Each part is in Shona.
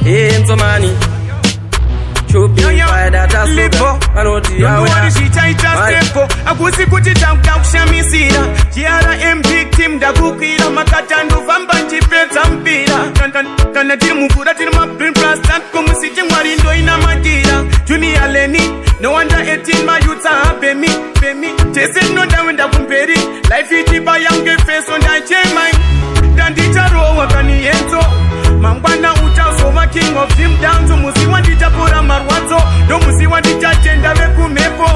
enzo mani Chupi faida tasuga Anoti yawe ya Stepo Agusi kutitanga kushamisira GRM victim dagukira Makatandu vamba njipeza mpira Kana timu kura tiri mabrain plastat Kumusiji mwarindo ina madira Junior Lenny No wonder 18 my youths are happy me Chasing no down wenda kumperi Life iti ba yange face on that chairman Dandita row wakani enzo Mambana utasoma king of him down to musiwa nditapora marwazo Do musiwa nditachenda weku mepo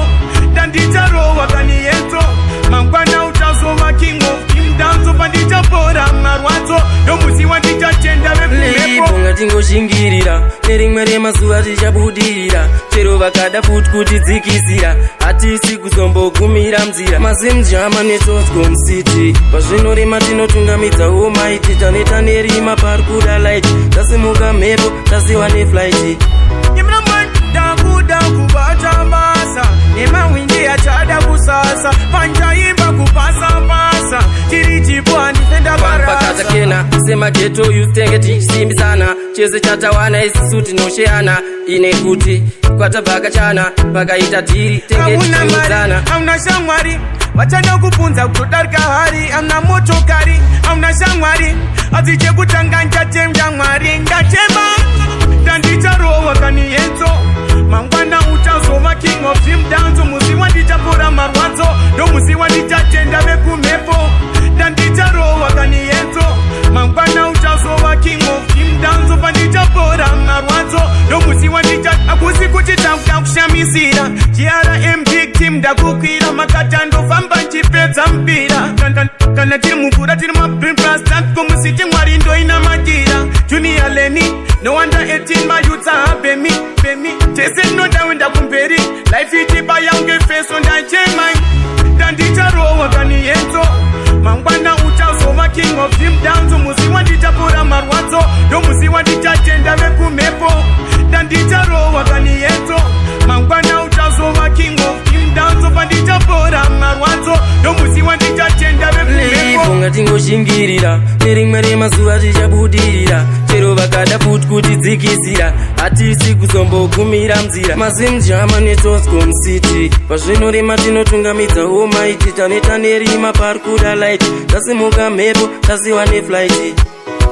Dandita row wakani enzo Mambana utasoma king of him down to nditapora marwazo Do musiwa nditachenda weku mepo Lipo ngatingo shingirira Nerimwere mazuwa tichabudirira Chero vakada futi kuti dzikisira Hatisi kuzombo kumira mzira Mazimjama netosko msiti Pazvinorema tinotungamidza omaiti Taneta nerima parkuda light Tasimuka mhepo tasiwa neflight Imraman dakuda kubata basa Nema windi achada kusasa Panjaimba kupasa pasa Chirichipo andifenda barasa Pakata kena sema geto yustenge tichisimbi sana Cheze chatawana isi suti nosheana Ine kuti kwata baka chana Paka ita tiri tenge tichiuzana Amna shangwari Wachana kupunza kutodarka hari Amna motokari Amna shangwari Aziche kutanga nchache mjangwari Ngachema Dandita roho wakani enzo Mangwana utasoma king of him danzo Musiwa nditapora marwazo Do musiwa nditachenda weku mepo Dandita roho wakani enzo Mangwana utasoma king of him danzo Panditapora marwazo Do musiwa nditachenda Akusi kutitanga kushamisira GRM victim dagukira Makatando vamba njipeza mpira Kana tiri mukura tiri mabrain plastat Kumusiti mwarindo ina madira Junior Lenny No wonder 18 my youths are happy me Chasing no down wenda kumperi Life iti ba yange face on that chairman Dandita roho wakani enzo Mambana utasoma king of him down to musiwa nditapora marwazo Do musiwa nditachenda weku mepo Dandita roho wakani enzo Mambana utasoma king of him down to nditapora marwazo Do musiwa nditachenda weku mepo Lipo ngatingo shingirira Nerimwere mazuwa tichabudirira Chero vakada futi kuti dzikisira Hatisi kuzombo kumira mzira Mazimjama netosko msiti Pazvinorema tinotungamidza omaiti Taneta nerima parkuda light Tasimuka mhepo tasiwa neflight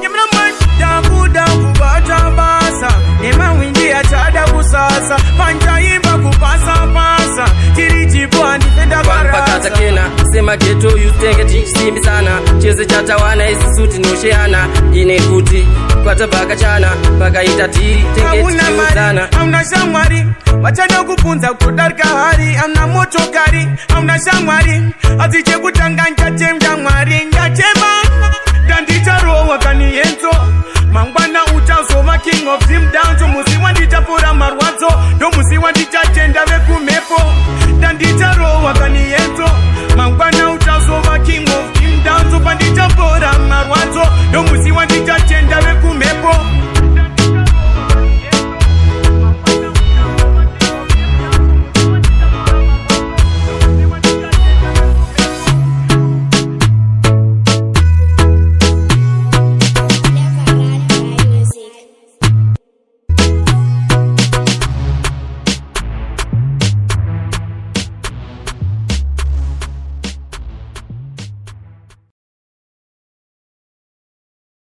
Imraman dakuda kubata basa Nema windi achada kusasa Panjaimba kupasa pasa Chirichipo andifenda barasa Pakata kena sema geto yustenge tichisimbi sana Cheze chatawana isi suti nosheana Ine kuti kwata baka chana Paka ita tiri tenge tichiuzana Amna shangwari Wachana kupunza kutodarka hari Amna motokari Amna shangwari Aziche kutanga nchache mjangwari Ngachema Dandita roho wakani enzo Mangwana utasoma king of him down to musiwa nditapora marwazo Do musiwa nditachenda weku mepo Dandita roho wakani enzo Mangwana utasoma king of him down to nditapora marwazo Do musiwa nditachenda